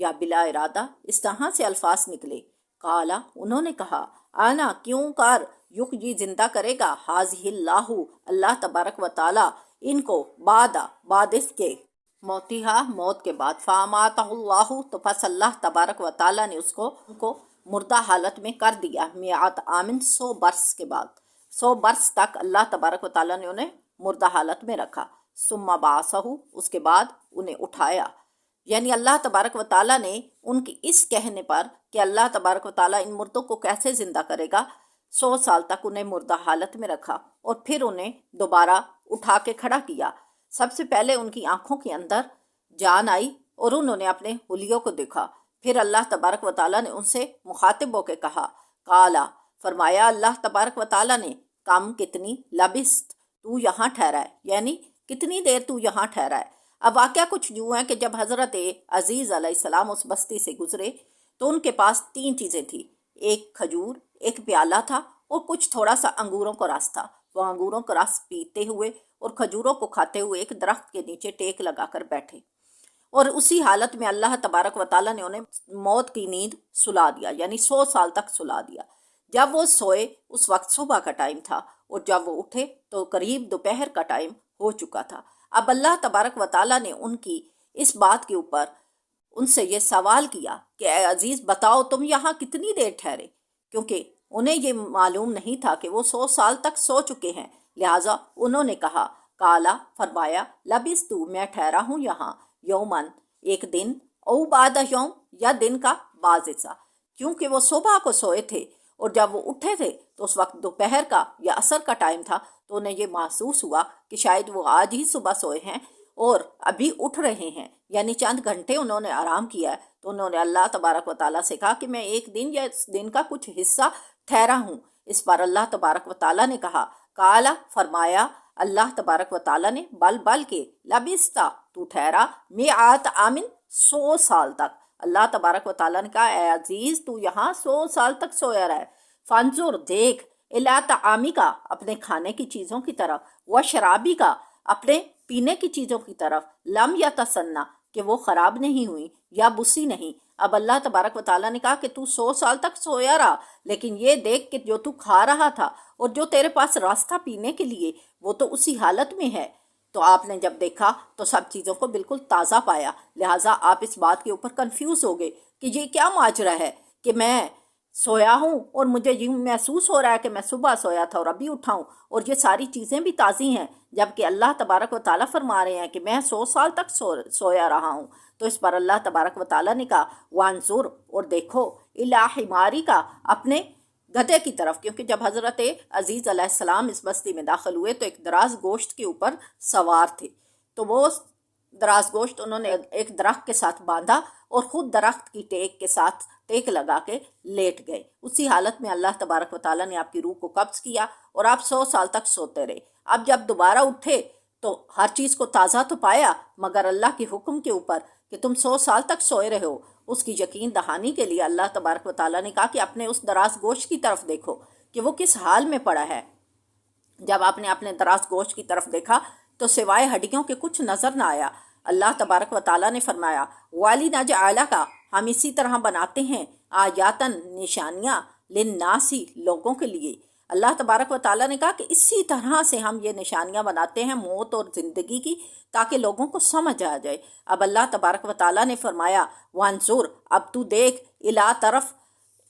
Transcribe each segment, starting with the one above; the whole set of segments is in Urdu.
یا بلا ارادہ، اس طرح سے الفاظ نکلے۔ قالا، انہوں نے کہا، آنا کیوں کار یحیی زندہ کرے گا، حاضہ اللہ اللہ تبارک و تعالی ان کو، بعد اس کے، موتیہا موت کے بعد، فاماتہ اللہ تو پس اللہ تبارک و تعالی نے اس کو مردہ حالت میں کر دیا، میعات آمن 100 برس کے بعد، 100 برس تک اللہ تبارک و تعالی نے انہیں مردہ حالت میں رکھا۔ ثم بعثہ، اس کے بعد انہیں اٹھایا، یعنی اللہ تبارک و تعالیٰ نے ان کی اس کہنے پر کہ اللہ تبارک و تعالیٰ ان مردوں کو کیسے زندہ کرے گا، 100 سال تک انہیں مردہ حالت میں رکھا اور پھر انہیں دوبارہ اٹھا کے کھڑا کیا۔ سب سے پہلے ان کی آنکھوں کے اندر جان آئی اور انہوں نے اپنے حلیوں کو دیکھا۔ پھر اللہ تبارک و تعالیٰ نے ان سے مخاطب ہو کے کہا، قالا، فرمایا اللہ تبارک و تعالیٰ نے، کم کتنی، لبست تو یہاں ٹھہرا ہے، یعنی کتنی دیر تو یہاں ٹھہرا ہے۔ اب واقعہ کچھ یوں ہے کہ جب حضرت عزیز علیہ السلام اس بستی سے گزرے تو ان کے پاس 3 چیزیں تھیں، ایک کھجور، ایک پیالہ تھا اور کچھ تھوڑا سا انگوروں کا رس تھا۔ وہ انگوروں کا رس پیتے ہوئے اور کھجوروں کو کھاتے ہوئے ایک درخت کے نیچے ٹیک لگا کر بیٹھے، اور اسی حالت میں اللہ تبارک و تعالیٰ نے انہیں موت کی نیند سلا دیا، یعنی 100 سال تک سلا دیا۔ جب وہ سوئے اس وقت صبح کا ٹائم تھا اور جب وہ اٹھے تو قریب دوپہر کا ٹائم ہو چکا تھا۔ اب اللہ تبارک و تعالیٰ نے ان کی اس بات کے اوپر ان سے یہ سوال کیا کہ اے عزیز بتاؤ تم یہاں کتنی دیر ٹھہرے، کیونکہ انہیں یہ معلوم نہیں تھا کہ وہ 100 سال تک سو چکے ہیں۔ لہٰذا انہوں نے کہا، کالا، فرمایا، لبستو، میں ٹھہرا ہوں یہاں، یومن، ایک دن، او بعد یوم، یا دن کا بعض حصہ، کیونکہ وہ صبح کو سوئے تھے اور جب وہ اٹھے تھے تو اس وقت دوپہر کا یا عصر کا ٹائم تھا، تو انہیں یہ محسوس ہوا کہ شاید وہ آج ہی صبح سوئے ہیں اور ابھی اٹھ رہے ہیں، یعنی چند گھنٹے انہوں نے آرام کیا ہے۔ تو انہوں نے اللہ تبارک و تعالیٰ سے کہا کہ میں ایک دن یا اس دن کا کچھ حصہ ٹھہرا ہوں۔ اس پر اللہ تبارک و تعالیٰ نے کہا، کالا، فرمایا اللہ تبارک و تعالیٰ نے، بل کے، لبستا، تو ٹھہرا، میعات آمن، 100 سال تک۔ اللہ تبارک و تعالیٰ نے کہا، اے عزیز تو یہاں 100 سال تک سویا رہے، فانظر، دیکھ، الی طعامی کا، اپنے کھانے کی چیزوں کی طرف، و شرابی کا، اپنے پینے کی چیزوں کی طرف، لم یتسنہ، کہ وہ خراب نہیں ہوئی یا بسی نہیں۔ اب اللہ تبارک و تعالیٰ نے کہا کہ تو 100 سال تک سویا رہا، لیکن یہ دیکھ کہ جو تو کھا رہا تھا اور جو تیرے پاس رس تھا پینے کے لیے وہ تو اسی حالت میں ہے۔ تو آپ نے جب دیکھا تو سب چیزوں کو بالکل تازہ پایا، لہٰذا آپ اس بات کے اوپر کنفیوز ہو گئے کہ یہ کیا ماجرا ہے کہ میں سویا ہوں اور مجھے یہ محسوس ہو رہا ہے کہ میں صبح سویا تھا اور ابھی اٹھا ہوں، اور یہ ساری چیزیں بھی تازی ہیں، جبکہ اللہ تبارک و تعالیٰ فرما رہے ہیں کہ میں 100 سال تک سویا رہا ہوں۔ تو اس پر اللہ تبارک و تعالیٰ نے کہا، وانظر، اور دیکھو، الی حماری کا، اپنے گدھے کی طرف، کیونکہ جب حضرت عزیز علیہ السلام اس بستی میں داخل ہوئے تو ایک دراز گوشت کے اوپر سوار تھے، تو وہ دراز گوشت انہوں نے ایک درخت کے ساتھ باندھا اور خود درخت کی ٹیک کے ساتھ ٹیک لگا کے لیٹ گئے۔ اسی حالت میں اللہ تبارک و تعالیٰ نے آپ کی روح کو قبض کیا اور آپ 100 سال تک سوتے رہے۔ اب جب دوبارہ اٹھے تو ہر چیز کو تازہ تو پایا، مگر اللہ کے حکم کے اوپر کہ تم 100 سال تک سوئے رہے ہو، اس کی یقین دہانی کے لیے اللہ تبارک و تعالیٰ نے کہا کہ اپنے اس دراز گوشت کی طرف دیکھو کہ وہ کس حال میں پڑا ہے۔ جب آپ نے اپنے دراز گوشت کی طرف دیکھا تو سوائے ہڈیوں کے کچھ نظر نہ آیا۔ اللہ تبارک و تعالیٰ نے فرمایا، وَلِنَجْعَلَکَ کا، ہم اسی طرح بناتے ہیں، آیاتن، نشانیاں، للناسی، لوگوں کے لیے۔ اللہ تبارک و تعالیٰ نے کہا کہ اسی طرح سے ہم یہ نشانیاں بناتے ہیں موت اور زندگی کی، تاکہ لوگوں کو سمجھ آ جائے۔ اب اللہ تبارک و تعالیٰ نے فرمایا، وانظر، اب تو دیکھ، الی طرف،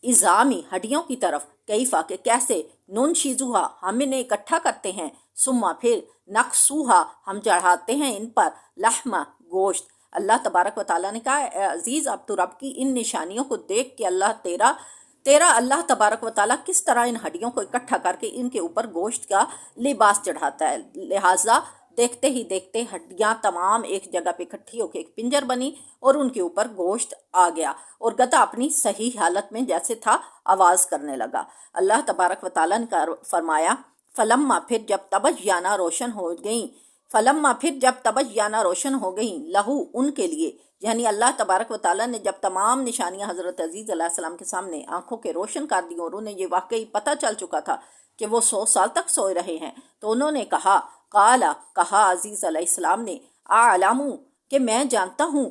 عظامی، ہڈیوں کی طرف، کیفا، کہ کیسے، ننشزوہا، ہم انہیں اکٹھا کرتے ہیں، ثم، پھر، نقصوہا، ہم چڑھاتے ہیں ان پر، لحمہ، گوشت۔ اللہ تبارک و تعالیٰ نے کہا، اے عزیز اب تو رب کی ان نشانیوں کو دیکھ کہ اللہ تیرا اللہ تبارک و تعالیٰ کس طرح ان ہڈیوں کو اکٹھا کر کے ان کے اوپر گوشت کا لباس چڑھاتا ہے۔ لہٰذا دیکھتے ہی دیکھتے ہڈیاں تمام ایک جگہ پہ اکٹھی ہو کے ایک پنجر بنی اور ان کے اوپر گوشت آ گیا، اور گدھا اپنی صحیح حالت میں جیسے تھا آواز کرنے لگا۔ اللہ تبارک و تعالیٰ نے فرمایا، فلما، پھر جب تبیانہ روشن ہو گئیں، روشن ہو گئیں، لہو، ان کے لیے، یعنی اللہ تبارک و تعالیٰ نے جب تمام نشانیاں حضرت عزیز علیہ السلام کے سامنے آنکھوں کے روشن کر دی اور انہیں یہ واقعی پتہ چل چکا تھا کہ وہ 100 سال تک سوئے رہے ہیں، تو انہوں نے کہا، قالا، کہا عزیز علیہ السلام نے، اعلم، کہ میں جانتا ہوں،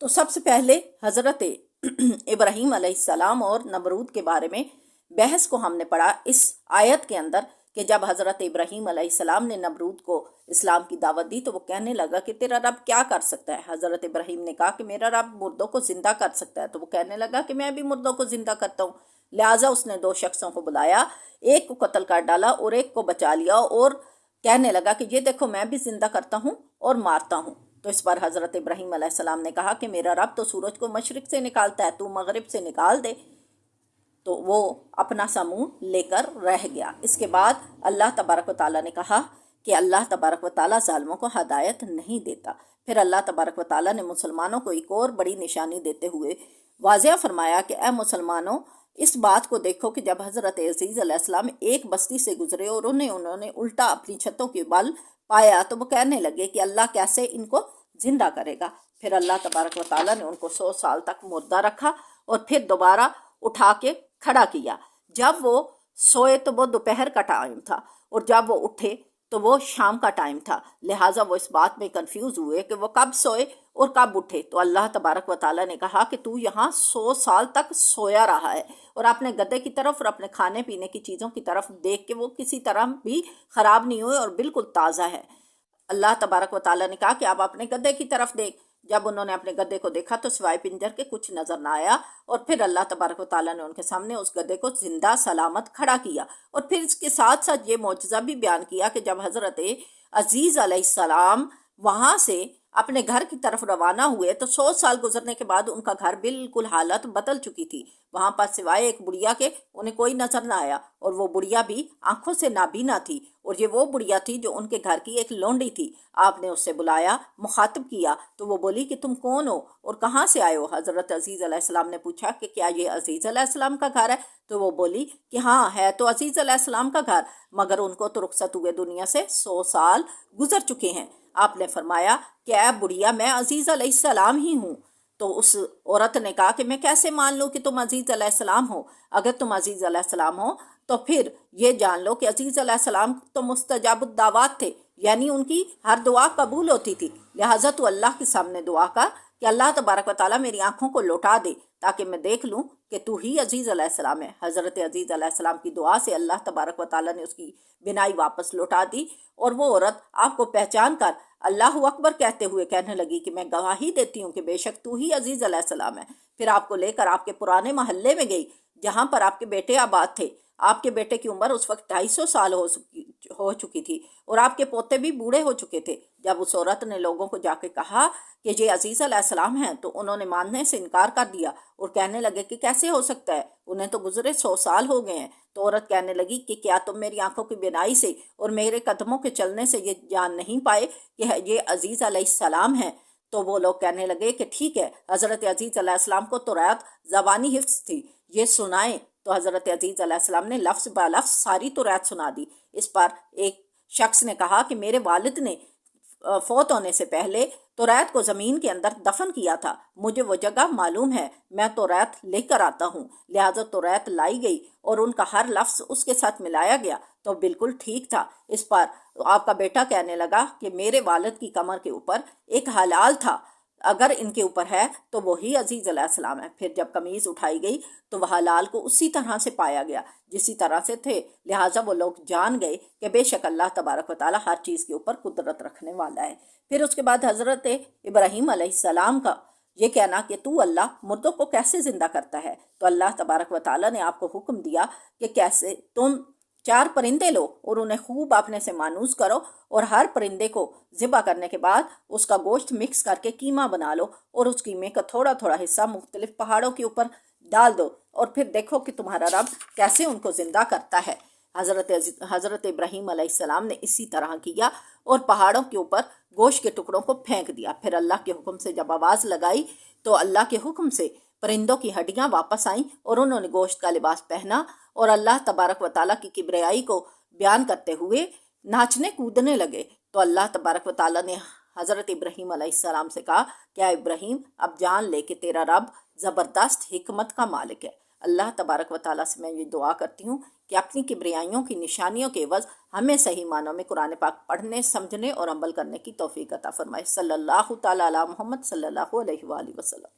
تو سب سے پہلے حضرت ابراہیم علیہ السلام اور نمرود کے بارے میں بحث کو ہم نے پڑھا اس آیت کے اندر کہ جب حضرت ابراہیم علیہ السلام نے نمرود کو اسلام کی دعوت دی تو وہ کہنے لگا کہ تیرا رب کیا کر سکتا ہے۔ حضرت ابراہیم نے کہا کہ میرا رب مردوں کو زندہ کر سکتا ہے، تو وہ کہنے لگا کہ میں بھی مردوں کو زندہ کرتا ہوں۔ لہٰذا اس نے 2 شخصوں کو بلایا، ایک کو قتل کر ڈالا اور ایک کو بچا لیا، اور کہنے لگا کہ یہ دیکھو میں بھی زندہ کرتا ہوں اور مارتا ہوں۔ تو اس پر حضرت ابراہیم علیہ السلام نے کہا کہ میرا رب تو سورج کو مشرق سے نکالتا ہے، تو مغرب سے نکال دے۔ تو وہ اپنا سا منہ لے کر رہ گیا۔ اس کے بعد اللہ تبارک و تعالیٰ نے کہا کہ اللہ تبارک و تعالیٰ ظالموں کو ہدایت نہیں دیتا۔ پھر اللہ تبارک و تعالیٰ نے مسلمانوں کو ایک اور بڑی نشانی دیتے ہوئے واضح فرمایا کہ اے مسلمانوں، اس بات کو دیکھو کہ جب حضرت عزیز علیہ السلام ایک بستی سے گزرے اور انہوں نے الٹا اپنی چھتوں کے بل پایا تو وہ کہنے لگے کہ اللہ کیسے ان کو زندہ کرے گا۔ پھر اللہ تبارک و تعالیٰ نے ان کو 100 سال تک مردہ رکھا اور پھر دوبارہ اٹھا کے کھڑا کیا۔ جب وہ سوئے تو وہ دوپہر کا ٹائم تھا، اور جب وہ اٹھے تو وہ شام کا ٹائم تھا، لہٰذا وہ اس بات میں کنفیوز ہوئے کہ وہ کب سوئے اور کب اٹھے۔ تو اللہ تبارک و تعالیٰ نے کہا کہ تو یہاں 100 سال تک سویا رہا ہے، اور اپنے گدے کی طرف اور اپنے کھانے پینے کی چیزوں کی طرف دیکھ کے وہ کسی طرح بھی خراب نہیں ہوئے اور بالکل تازہ ہے۔ اللہ تبارک و تعالیٰ نے کہا کہ آپ اپنے گدے کی طرف دیکھ۔ جب انہوں نے اپنے گدے کو دیکھا تو سوائے پنجر کے کچھ نظر نہ آیا، اور پھر اللہ تبارک و تعالیٰ نے ان کے سامنے اس گدے کو زندہ سلامت کھڑا کیا، اور پھر اس کے ساتھ ساتھ یہ معجزہ بھی بیان کیا کہ جب حضرت عزیز علیہ السلام وہاں سے اپنے گھر کی طرف روانہ ہوئے تو 100 سال گزرنے کے بعد ان کا گھر بالکل حالت بدل چکی تھی۔ وہاں پر سوائے ایک بڑھیا کے انہیں کوئی نظر نہ آیا، اور وہ بڑھیا بھی آنکھوں سے نابینا تھی، اور یہ وہ بڑھیا تھی جو ان کے گھر کی ایک لونڈی تھی۔ آپ نے اس سے بلایا، مخاطب کیا، تو وہ بولی کہ تم کون ہو اور کہاں سے آئے ہو؟ حضرت عزیز علیہ السلام نے پوچھا کہ کیا یہ عزیز علیہ السلام کا گھر ہے؟ تو وہ بولی کہ ہاں ہے تو عزیز علیہ السلام کا گھر، مگر ان کو تو رخصت ہوئے دنیا سے 100 سال گزر چکے ہیں۔ آپ نے فرمایا کہ اے بڑھیا، میں عزیز علیہ السلام ہی ہوں۔ تو اس عورت نے کہا کہ میں کیسے مان لوں کہ تم عزیز علیہ السلام ہو؟ اگر تم عزیز علیہ السلام ہو تو پھر یہ جان لو کہ عزیز علیہ السلام تو مستجاب الدعوات تھے، یعنی ان کی ہر دعا قبول ہوتی تھی۔ لہٰذا تو اللہ کے سامنے دعا کر کہ اللہ تبارک و تعالیٰ میری آنکھوں کو لوٹا دے تاکہ میں دیکھ لوں کہ تو ہی عزیز علیہ السلام ہے۔ حضرت عزیز علیہ السلام کی دعا سے اللہ تبارک و تعالیٰ نے اس کی بینائی واپس لوٹا دی، اور وہ عورت آپ کو پہچان کر اللہ اکبر کہتے ہوئے کہنے لگی کہ میں گواہی دیتی ہوں کہ بے شک تو ہی عزیز علیہ السلام ہے۔ پھر آپ کو لے کر آپ کے پرانے محلے میں گئی جہاں پر آپ کے بیٹے آباد تھے۔ آپ کے بیٹے کی عمر اس وقت 250 سال ہو چکی تھی، اور آپ کے پوتے بھی بوڑھے ہو چکے تھے۔ جب اس عورت نے لوگوں کو جا کے کہا کہ یہ عزیز علیہ السلام ہیں تو انہوں نے ماننے سے انکار کر دیا اور کہنے لگے کہ کیسے ہو سکتا ہے، انہیں تو گزرے 100 سال ہو گئے ہیں۔ تو عورت کہنے لگی کہ کیا تم میری آنکھوں کی بینائی سے اور میرے قدموں کے چلنے سے یہ جان نہیں پائے کہ یہ عزیز علیہ السلام ہیں؟ تو وہ لوگ کہنے لگے کہ ٹھیک ہے، حضرت عزیز علیہ السلام کو تو رات زبانی حفظ تھی، یہ سنائیں۔ تو حضرت عزیز علیہ السلام نے لفظ با لفظ ساری توریت سنا دی۔ اس پر ایک شخص نے کہا کہ میرے والد نے فوت ہونے سے پہلے توریت کو زمین کے اندر دفن کیا تھا، مجھے وہ جگہ معلوم ہے، میں توریت لے کر آتا ہوں۔ لہٰذا توریت لائی گئی اور ان کا ہر لفظ اس کے ساتھ ملایا گیا تو بالکل ٹھیک تھا۔ اس پر آپ کا بیٹا کہنے لگا کہ میرے والد کی کمر کے اوپر ایک حلال تھا، اگر ان کے اوپر ہے تو وہی عزیز علیہ السلام ہے۔ پھر جب قمیض اٹھائی گئی تو وہ حلال کو اسی طرح سے پایا گیا جسی طرح سے تھے، لہٰذا وہ لوگ جان گئے کہ بے شک اللہ تبارک و تعالیٰ ہر چیز کے اوپر قدرت رکھنے والا ہے۔ پھر اس کے بعد حضرت ابراہیم علیہ السلام کا یہ کہنا کہ تو اللہ مردوں کو کیسے زندہ کرتا ہے، تو اللہ تبارک و تعالیٰ نے آپ کو حکم دیا کہ کیسے تم 4 پرندے لو اور انہیں خوب اپنے سے مانوس کرو، اور ہر پرندے کو ذبح کرنے کے بعد اس کا گوشت مکس کر کے قیمہ بنا لو، اور اس قیمے کا تھوڑا تھوڑا حصہ مختلف پہاڑوں کے اوپر ڈال دو، اور پھر دیکھو کہ تمہارا رب کیسے ان کو زندہ کرتا ہے۔ حضرت ابراہیم علیہ السلام نے اسی طرح کیا اور پہاڑوں کے اوپر گوشت کے ٹکڑوں کو پھینک دیا۔ پھر اللہ کے حکم سے جب آواز لگائی تو اللہ کے حکم سے پرندوں کی ہڈیاں واپس آئیں اور انہوں نے گوشت کا لباس پہنا، اور اللہ تبارک و تعالیٰ کی کبریائی کو بیان کرتے ہوئے ناچنے کودنے لگے۔ تو اللہ تبارک و تعالیٰ نے حضرت ابراہیم علیہ السلام سے کہا کہ اے ابراہیم، اب جان لے کہ تیرا رب زبردست حکمت کا مالک ہے۔ اللہ تبارک و تعالیٰ سے میں یہ دعا کرتی ہوں کہ اپنی کبریائیوں کی نشانیوں کے عوض ہمیں صحیح معنوں میں قرآن پاک پڑھنے، سمجھنے اور عمل کرنے کی توفیق عطا فرمائے۔ صلی اللہ تعالیٰ علی محمد صلی اللہ علیہ وآلہ وسلم۔